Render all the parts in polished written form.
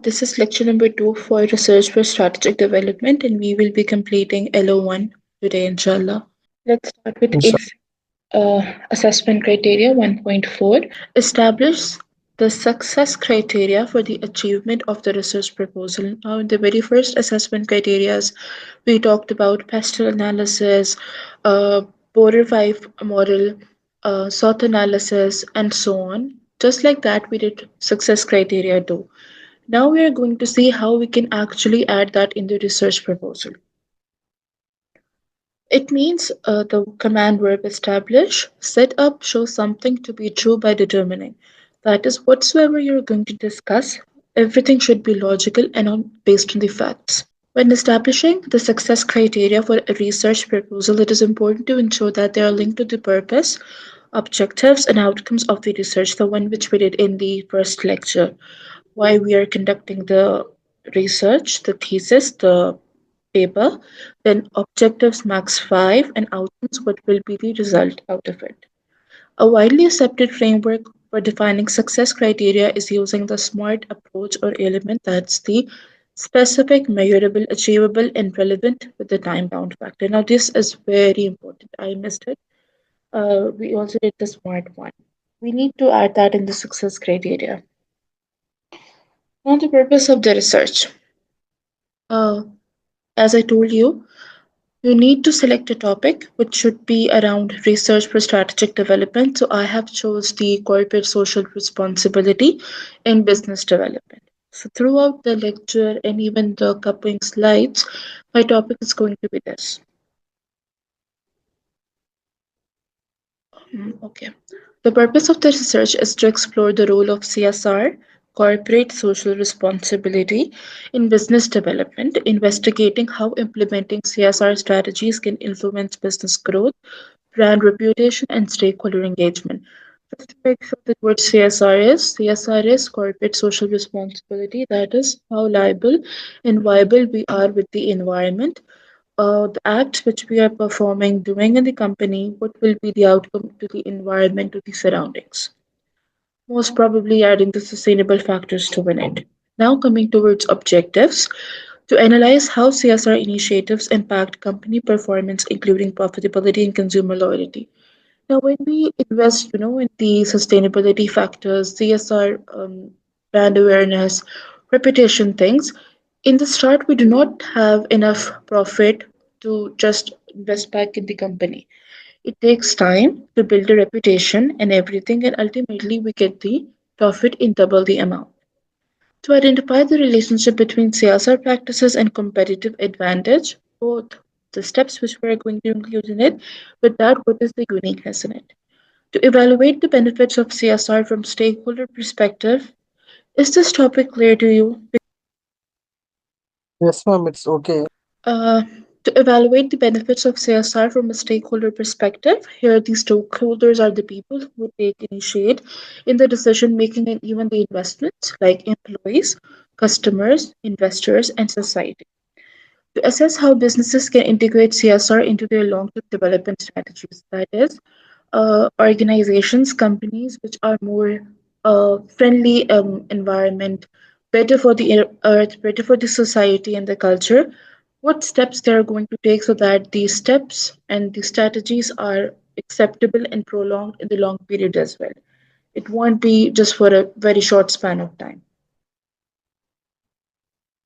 this is lecture number 2 for Research for Strategic Development, and we will be completing LO1 today, inshallah. Let's start with assessment criteria 1.4. Establish the success criteria for the achievement of the research proposal. Now, in the very first assessment criteria, we talked about pestle analysis, border 5 model, SWOT analysis, and so on. Just like that, we did success criteria too. Now we are going to see how we can actually add that in the research proposal. It means the command verb establish, set up, show something to be true by determining. That is, whatsoever you're going to discuss, everything should be logical and based on the facts. When establishing the success criteria for a research proposal, it is important to ensure that they are linked to the purpose, objectives, and outcomes of the research, the one which we did in the first lecture. Why we are conducting the research, the thesis, the paper, then objectives max 5 and outcomes what will be the result out of it. A widely accepted framework for defining success criteria is using the SMART approach or element, that's the specific, measurable, achievable, and relevant with the time bound factor. Now, this is very important. I missed it. We also did the SMART one. We need to add that in the success criteria. Now, the purpose of the research. Uh, as I told you, you need to select a topic which should be around research for strategic development. So I have chose the corporate social responsibility in business development. So throughout the lecture and even the coming slides, my topic is going to be this. Okay. The purpose of the research is to explore the role of CSR, corporate social responsibility, in business development, investigating how implementing CSR strategies can influence business growth, brand reputation, and stakeholder engagement. Just to make sure that what CSR is corporate social responsibility, that is how liable and viable we are with the environment, the acts which we are performing, doing in the company, what will be the outcome to the environment, to the surroundings. Most probably adding the sustainable factors to win it. Now, coming towards objectives, to analyze how CSR initiatives impact company performance, including profitability and consumer loyalty. Now, when we invest, in the sustainability factors, CSR, brand awareness, reputation things, in the start, we do not have enough profit to just invest back in the company. It takes time to build a reputation and everything, and ultimately, we get the profit in double the amount. To identify the relationship between CSR practices and competitive advantage, both the steps which we are going to include in it, with that, what is the uniqueness in it? To evaluate the benefits of CSR from stakeholder perspective, is this topic clear to you? Yes, ma'am, it's okay. Uh, to evaluate the benefits of CSR from a stakeholder perspective, here the stakeholders are the people who take initiate in the decision making and even the investments, like employees, customers, investors, and society. To assess how businesses can integrate CSR into their long-term development strategies, that is, organizations, companies which are more friendly environment, better for the earth, better for the society and the culture, what steps they are going to take so that these steps and the strategies are acceptable and prolonged in the long period as well. It won't be just for a very short span of time.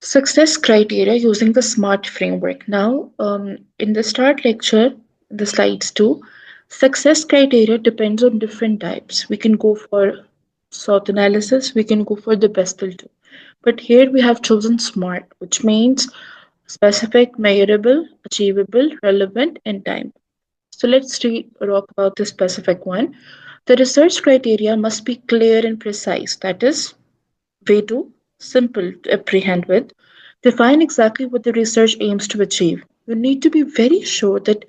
Success criteria using the SMART framework. Now, in the start lecture, the slides too, success criteria depends on different types. We can go for SWOT analysis, we can go for the BESTEL too. But here we have chosen SMART, which means specific, measurable, achievable, relevant, and time. So let's talk about the specific one. The research criteria must be clear and precise. That is, way too simple to apprehend with. Define exactly what the research aims to achieve. You need to be very sure that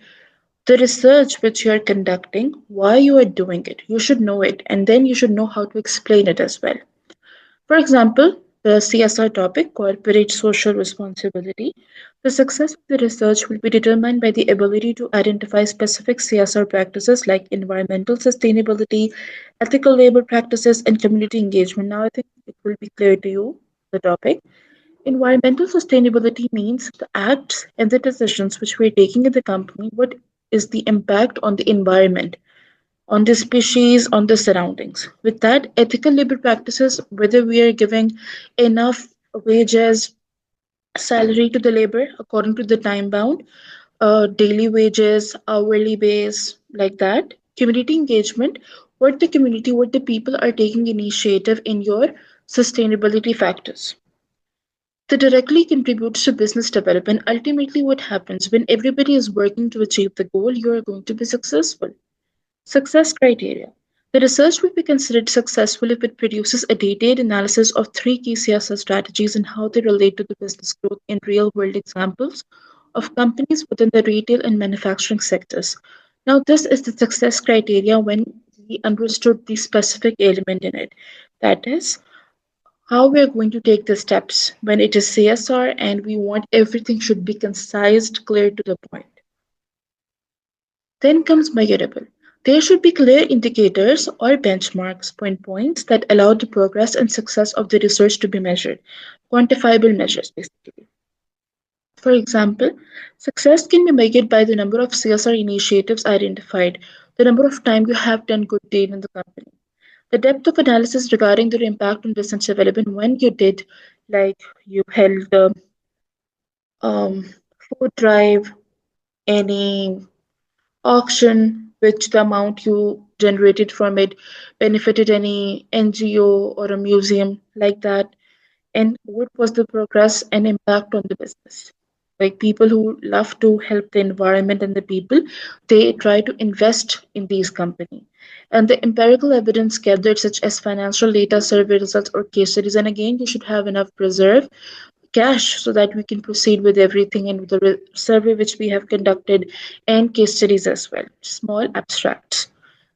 the research which you are conducting, why you are doing it, you should know it, and then you should know how to explain it as well. For example, the CSR topic, corporate social responsibility, the success of the research will be determined by the ability to identify specific CSR practices like environmental sustainability, ethical labor practices, and community engagement. Now, I think it will be clear to you. the topic. Environmental sustainability means the acts and the decisions which we're taking in the company, what is the impact on the environment, on the species, on the surroundings. With that, ethical labor practices, whether we are giving enough wages, salary to the labor according to the time bound, daily wages, hourly base, like that. Community engagement, what the people are taking initiative in your sustainability factors. That directly contributes to business development. Ultimately, what happens when everybody is working to achieve the goal, you are going to be successful. Success criteria. The research will be considered successful if it produces a detailed analysis of three key CSR strategies and how they relate to the business growth in real world examples of companies within the retail and manufacturing sectors. Now, this is the success criteria when we understood the specific element in it. That is, how we are going to take the steps when it is CSR and we want everything should be concise, clear to the point. Then comes measurable. There should be clear indicators or benchmarks, point points that allow the progress and success of the research to be measured. Quantifiable measures, basically. For example, success can be measured by the number of CSR initiatives identified, the number of time you have done good deed in the company, the depth of analysis regarding their impact on business development when you did, like you held the um, food drive, any auction, which the amount you generated from it benefited any NGO or a museum like that, and what was the progress and impact on the business. Like people who love to help the environment and the people, they try to invest in these companies. And the empirical evidence gathered, such as financial data, survey results, or case studies, and again, you should have enough reserve cash so that we can proceed with everything and with the survey which we have conducted and case studies as well. Small abstracts.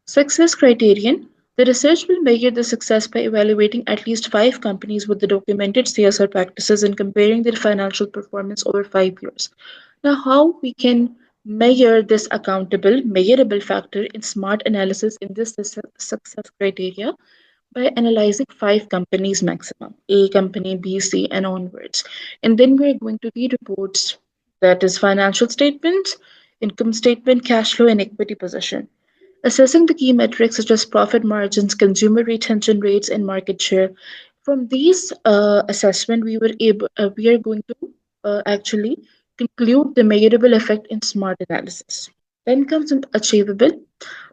Success criterion. The research will measure the success by evaluating at least five companies with the documented CSR practices and comparing their financial performance over 5 years. Now, how we can measure this accountable, measurable factor in smart analysis in this success criteria by analyzing five companies maximum, A company, B, C, and onwards. And then we're going to the reports, that is financial statements, income statement, cash flow, and equity position. Assessing the key metrics such as profit margins, consumer retention rates, and market share. From these assessment, we are going to actually conclude the measurable effect in smart analysis. Then comes an achievable.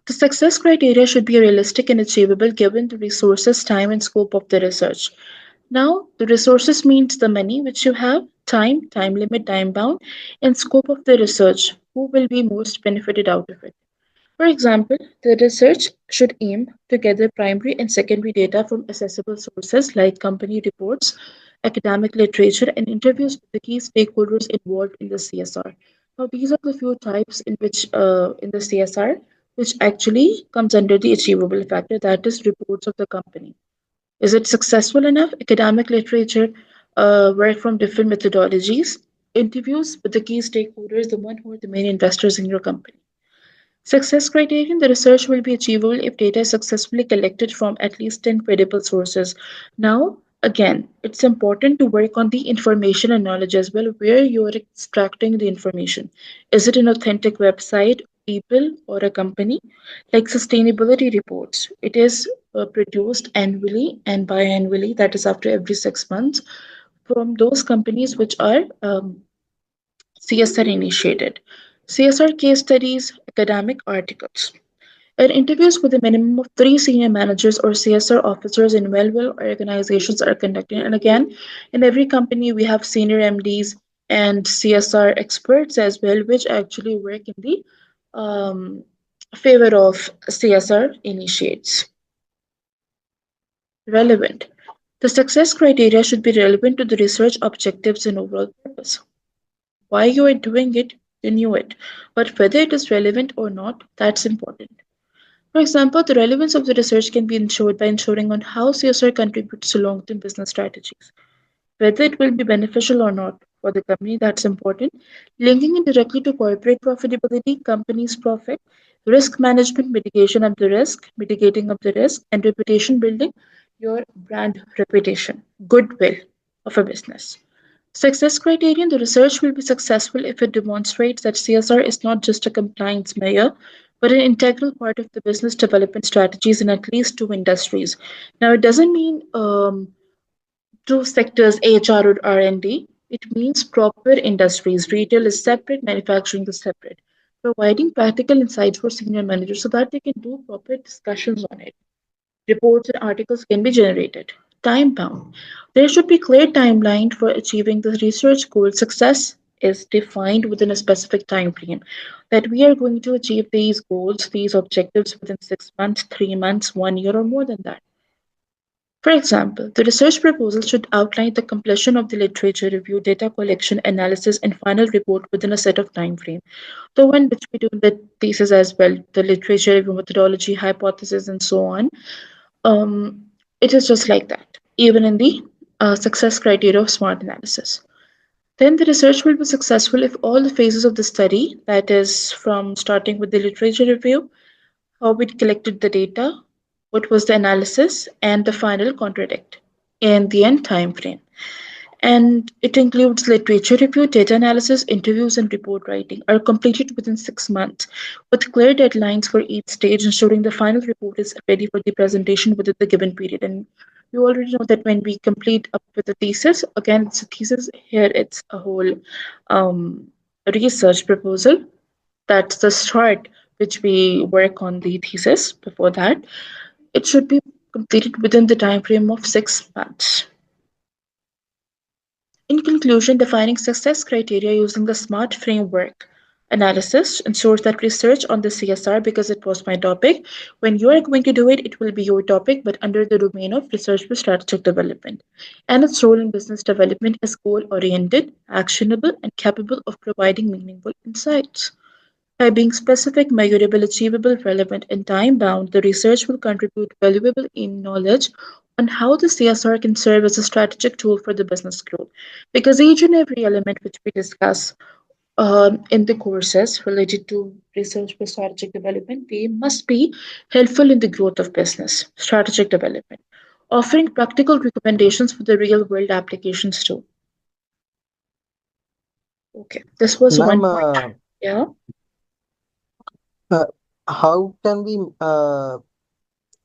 The success criteria should be realistic and achievable given the resources, time, and scope of the research. Now, the resources means the money which you have, time limit, time bound, and scope of the research. Who will be most benefited out of it? For example, the research should aim to gather primary and secondary data from accessible sources like company reports, academic literature, and interviews with the key stakeholders involved in the CSR. Now, these are the few types in which in the CSR which actually comes under the achievable factor, that is reports of the company. Is it successful enough? Academic literature, work from different methodologies, interviews with the key stakeholders, the one who are the main investors in your company. Success criterion. The research will be achievable if data is successfully collected from at least 10 credible sources. Now, again, it's important to work on the information and knowledge as well, where you are extracting the information. Is it an authentic website, people, or a company? Like sustainability reports, it is produced annually and biannually, that is after every 6 months, from those companies which are CSR initiated. CSR case studies, academic articles, and interviews with a minimum of three senior managers or CSR officers in well organizations are conducted. And again, in every company, we have senior MDs and CSR experts as well, which actually work in the um, favor of CSR initiates. Relevant. The success criteria should be relevant to the research objectives and overall purpose. Why you are doing it, you knew it. But whether it is relevant or not, that's important. For example, the relevance of the research can be ensured by ensuring on how CSR contributes to long-term business strategies. Whether it will be beneficial or not for the company, that's important. Linking it directly to corporate profitability, company's profit, risk management, mitigation of the risk, mitigating of the risk, and reputation building, your brand reputation, goodwill. of a business. Success criterion: the research will be successful if it demonstrates that CSR is not just a compliance measure, but an integral part of the business development strategies in at least two industries. Now, it doesn't mean two sectors, HR or R&D. It means proper industries. Retail is separate, manufacturing is separate. Providing practical insights for senior managers so that they can do proper discussions on it. Reports and articles can be generated. Time bound. There should be clear timeline for achieving the research goal. Success is defined within a specific time frame. That we are going to achieve these goals, these objectives within 6 months, 3 months, 1 year, or more than that. For example, the research proposal should outline the completion of the literature review, data collection, analysis, and final report within a set of time frame. The one which we do in the thesis as well, the literature review methodology, hypothesis, and so on. Um, it is just like that, even in the success criteria of SMART analysis. Then the research will be successful if all the phases of the study, that is, from starting with the literature review, how we collected the data, what was the analysis, and the final contradict in the end time frame. And it includes literature review, data analysis, interviews, and report writing are completed within 6 months with clear deadlines for each stage, ensuring the final report is ready for the presentation within the given period. And you already know that when we complete up with the thesis, again, it's a thesis, here it's a whole um, research proposal. That's the start which we work on the thesis. Before that, it should be completed within the time frame of 6 months. In conclusion, defining success criteria using the SMART framework analysis ensures that research on the CSR, because it was my topic, when you are going to do it, it will be your topic, but under the domain of research for strategic development. And its role in business development is goal oriented, actionable, and capable of providing meaningful insights. By being specific, measurable, achievable, relevant, and time bound, the research will contribute valuable in knowledge on how the CSR can serve as a strategic tool for the business growth. Because each and every element which we discuss in the courses related to research for strategic development, they must be helpful in the growth of business, strategic development, offering practical recommendations for the real world applications too. Okay, this was one Ma'am, point. Yeah. uh, how can we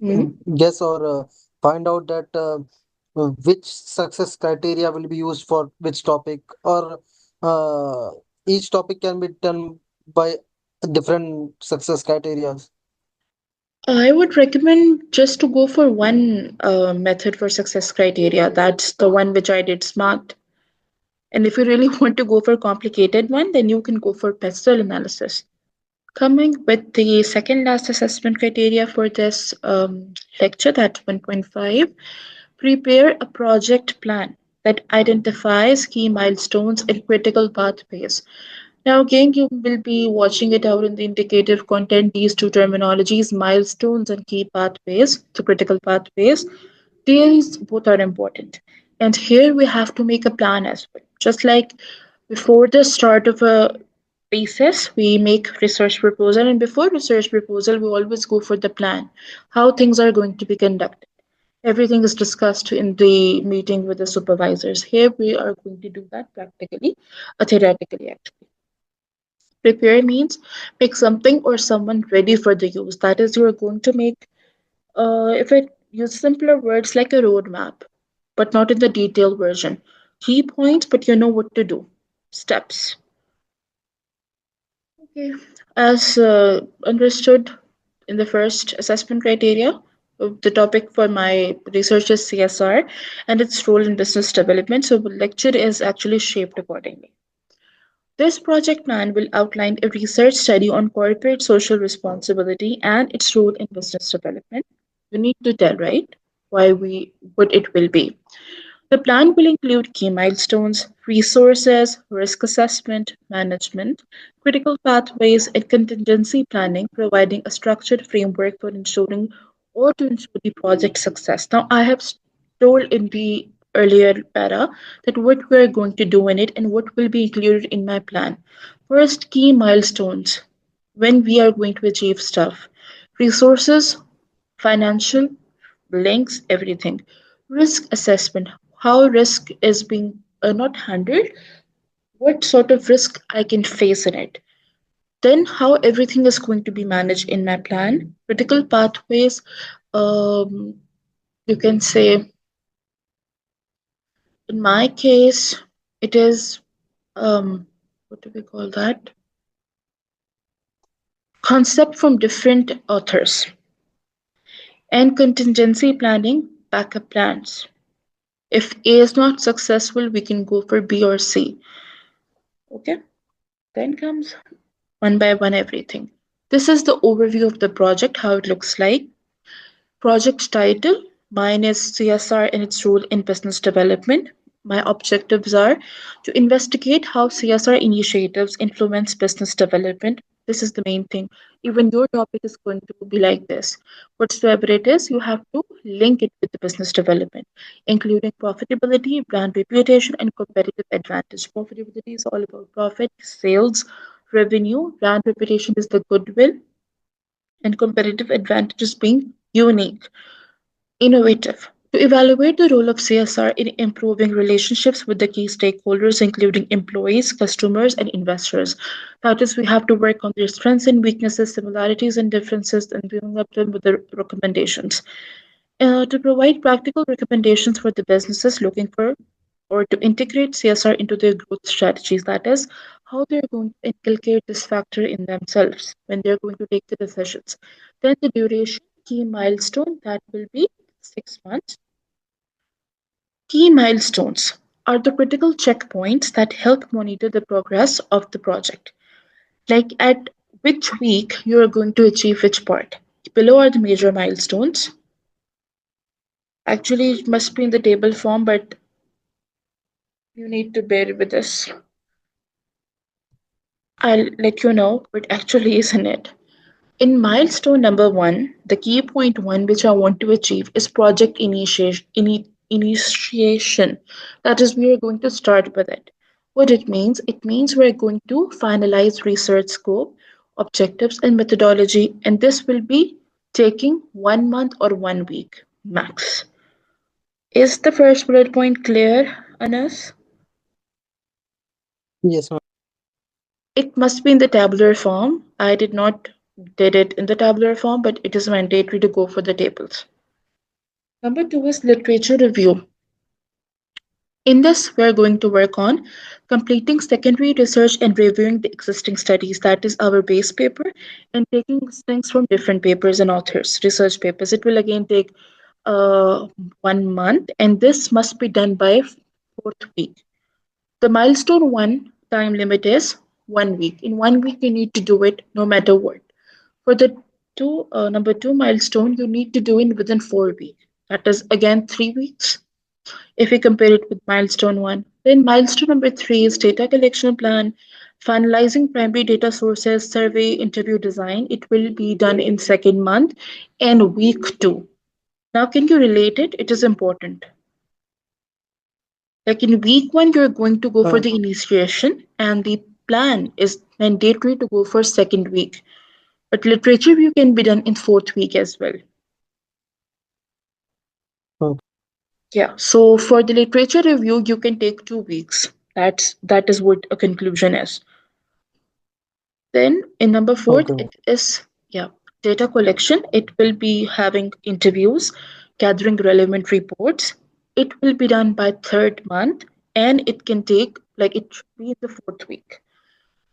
Hmm. guess or find out that which success criteria will be used for which topic, or uh, each topic can be done by different success criteria? I would recommend just to go for one method for success criteria. That's the one which I did SMART. And if you really want to go for complicated one, then you can go for pestle analysis. Coming with the second last assessment criteria for this lecture, that's 1.5, prepare a project plan that identifies key milestones and critical pathways. Now, again, you will be watching it out in the indicative content, these two terminologies, milestones and key pathways, the critical pathways. These both are important. And here we have to make a plan as well. Just like before the start of a thesis, we make research proposal, and before research proposal, we always go for the plan, how things are going to be conducted. Everything is discussed in the meeting with the supervisors. Here we are going to do that practically, theoretically actually. Prepare means make something or someone ready for the use. That is, you're going to make, if it use simpler words like a roadmap, but not in the detailed version. Key points, but you know what to do. Steps. Okay. As understood in the first assessment criteria, the topic for my research is CSR and its role in business development. So the lecture is actually shaped accordingly. This project plan will outline a research study on corporate social responsibility and its role in business development. You need to tell, right? Why we what it will be. The plan will include key milestones, resources, risk assessment, management, critical pathways, and contingency planning, providing a structured framework for ensuring or to ensure the project success. Now, I have told in the earlier para that what we're going to do in it and what will be included in my plan. First, key milestones, when we are going to achieve stuff, resources, financial, links, everything. Risk assessment. how risk is being not handled, what sort of risk I can face in it. Then, how everything is going to be managed in my plan, critical pathways, um, you can say, in my case, it is, what do we call that? Concept from different authors, and contingency planning, backup plans. If A is not successful, we can go for B or C. Okay, then comes one by one everything. This is the overview of the project, how it looks like. Project title, mine is CSR and its role in business development. My objectives are to investigate how CSR initiatives influence business development. This is the main thing. Even your topic is going to be like this. Whatsoever it is, you have to link it with the business development, including profitability, brand reputation, and competitive advantage. Profitability is all about profit, sales, revenue. Brand reputation is the goodwill, and competitive advantage is being unique. Innovative. To evaluate the role of CSR in improving relationships with the key stakeholders, including employees, customers, and investors. That is, we have to work on their strengths and weaknesses, similarities and differences, and building up them with the recommendations. To provide practical recommendations for the businesses looking for or to integrate CSR into their growth strategies. That is, how they're going to inculcate this factor in themselves when they're going to take the decisions. Then the duration, key milestone, that will be 6 months. Key milestones are the critical checkpoints that help monitor the progress of the project. Like at which week you are going to achieve which part. Below are the major milestones. Actually, it must be in the table form, but you need to bear with us. I'll let you know what actually is in it. In milestone number one, the key point one which I want to achieve is project initiation. Initiation. That is, we are going to start with it. What it means? It means we're going to finalize research scope, objectives, and methodology, and this will be taking 1 month or 1 week max. Is the first bullet point clear, Anas? Yes, ma'am. It must be in the tabular form. I did not did it in the tabular form, but it is mandatory to go for the tables. Number two is literature review. In this, we are going to work on completing secondary research and reviewing the existing studies. That is our base paper, and taking things from different papers and authors, research papers. It will again take 1 month, and this must be done by fourth week. The milestone one time limit is 1 week. In 1 week, you need to do it no matter what. For the number two milestone, you need to do it within 4 weeks. That is again 3 weeks if we compare it with milestone one. Then milestone number three is data collection plan, finalizing primary data sources, survey, interview design. It will be done in second month and week two. Now, can you relate it? It is important. Like in week one, you're going to go for the initiation, and the plan is mandatory to go for second week. But literature review can be done in fourth week as well. Okay. Yeah. So for the literature review, you can take 2 weeks. That is what a conclusion is. Then in number fourth, Okay. it is yeah data collection. It will be having interviews, gathering relevant reports. It will be done by third month, and it can take like it should be in the fourth week.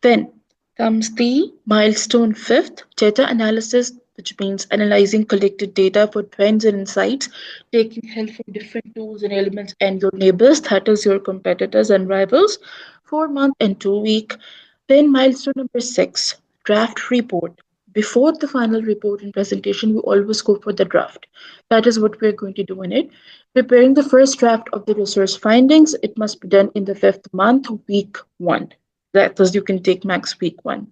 Then comes the milestone fifth, data analysis, which means analyzing collected data for trends and insights, taking help from different tools and elements and your neighbors, that is your competitors and rivals, 4 month and 2 week. Then milestone number six, draft report. Before the final report and presentation, we always go for the draft. That is what we're going to do in it. Preparing the first draft of the research findings, it must be done in the fifth month, week one. That is, you can take max week one.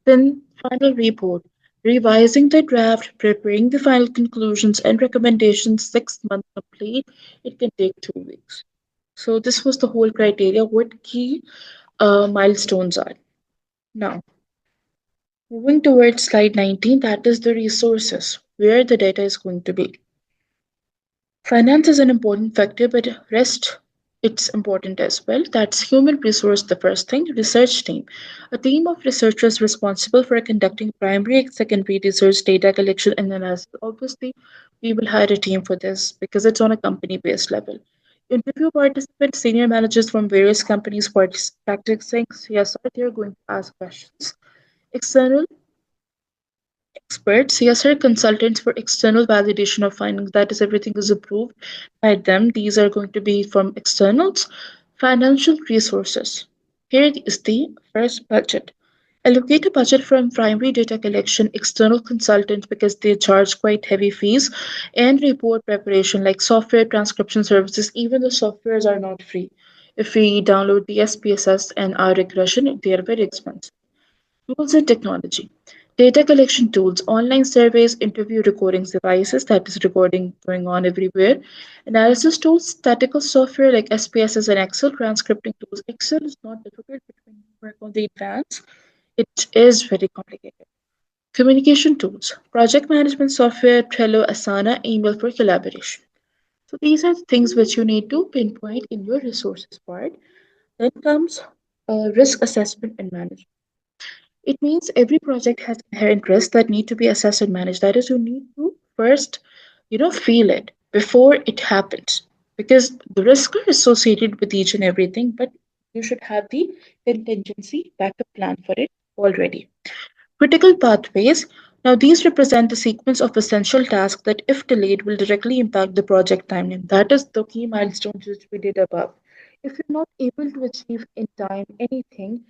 Then final report, revising the draft, preparing the final conclusions and recommendations, 6 months complete. It can take 2 weeks. So this was the whole criteria, what key milestones are. Now, moving towards slide 19, that is the resources, where the data is going to be. Finance is an important factor, but rest it's important as well. That's human resource, the first thing, research team. A team of researchers responsible for conducting primary and secondary research, data collection, and analysis. Obviously, we will hire a team for this because it's on a company based level. Interview participants, senior managers from various companies practicing CSR, they're going to ask questions. External experts, CSR consultants for external validation of findings, that is, everything is approved by them. These are going to be from externals. Financial resources. Here is the first budget. Allocate a budget from primary data collection, external consultants because they charge quite heavy fees, and report preparation like software transcription services. Even the softwares are not free. If we download the SPSS and R regression, they are very expensive. Tools and technology. Data collection tools, online surveys, interview recordings devices, that is recording going on everywhere. Analysis tools, statistical software like SPSS and Excel, transcripting tools. Excel is not difficult, but when you work on the advanced, it is very complicated. Communication tools, project management software, Trello, Asana, email for collaboration. So these are the things which you need to pinpoint in your resources part. Then comes risk assessment and management. It means every project has inherent risks that need to be assessed and managed. That is, you need to first, feel it before it happens. Because the risks are associated with each and everything, but you should have the contingency backup plan for it already. Critical pathways. Now, these represent the sequence of essential tasks that, if delayed, will directly impact the project timeline. That is the key milestones which we did above. If you're not able to achieve in time anything,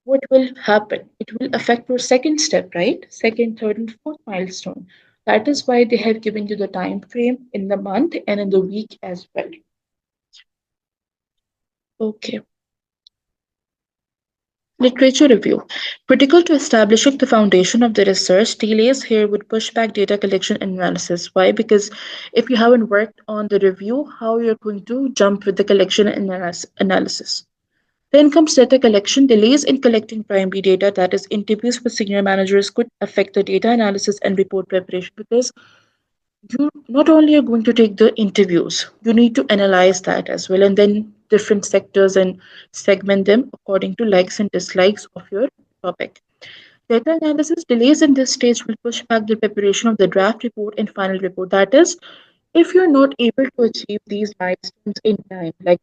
what will happen? It will affect your second step, right? Second, third, and fourth milestone. That is why they have given you the time frame in the month and in the week as well. Okay. Literature review. Critical to establishing the foundation of the research, delays here would push back data collection and analysis. Why? Because if you haven't worked on the review, how you're going to jump with the collection and analysis. Then comes data collection. Delays in collecting primary data, that is, interviews with senior managers, could affect the data analysis and report preparation because you not only are going to take the interviews, you need to analyze that as well, and then different sectors and segment them according to likes and dislikes of your topic. Data analysis delays in this stage will push back the preparation of the draft report and final report. That is, if you're not able to achieve these milestones in time, like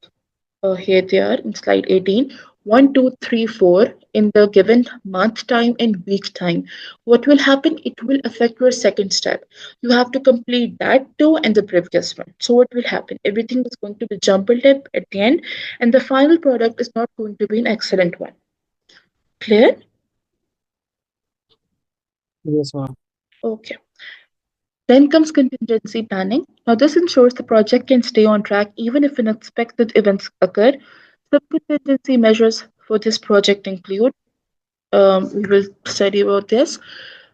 here they are in slide 18, 1, 2, 3, 4 in the given month time and week time. What will happen? It will affect your second step. You have to complete that too and the previous one. So what will happen? Everything is going to be jumbled up at the end, and the final product is not going to be an excellent one. Clear? Yes, ma'am. Okay. Then comes contingency planning. Now, this ensures the project can stay on track even if unexpected events occur. Some contingency measures for this project include we will study about this.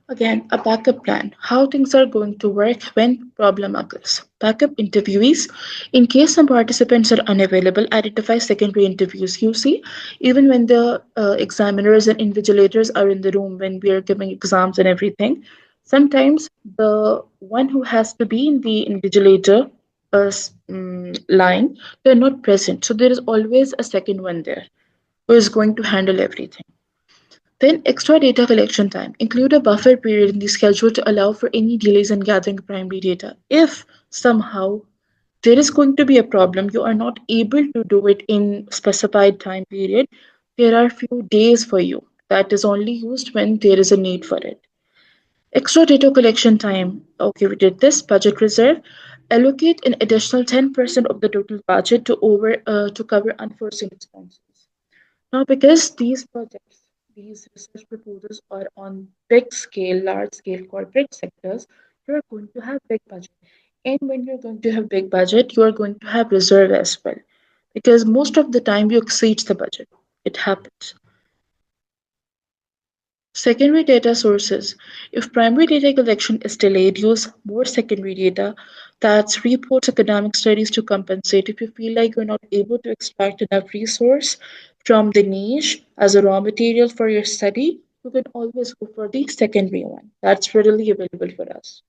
Again, a backup plan. How things are going to work when problem occurs. Backup interviewees. In case some participants are unavailable, identify secondary interviews. You see, even when the examiners and invigilators are in the room when we are giving exams and everything, sometimes the one who has to be in the invigilator line, they're not present. So there is always a second one there who is going to handle everything. Then, extra data collection time. Include a buffer period in the schedule to allow for any delays in gathering primary data. If somehow there is going to be a problem, you are not able to do it in specified time period, there are few days for you. That is only used when there is a need for it. Extra data collection time. Okay, we did this. Budget reserve. Allocate an additional 10% of the total budget to cover unforeseen expenses. Now, because these projects, these research proposals are on big scale, large scale corporate sectors, you're going to have big budget. And when you're going to have big budget, you are going to have reserve as well. Because most of the time you exceed the budget. It happens. Secondary data sources. If primary data collection is delayed, use more secondary data. That's reports, academic studies to compensate. If you feel like you're not able to extract enough resource from the niche as a raw material for your study, you can always go for the secondary one. That's readily available for us.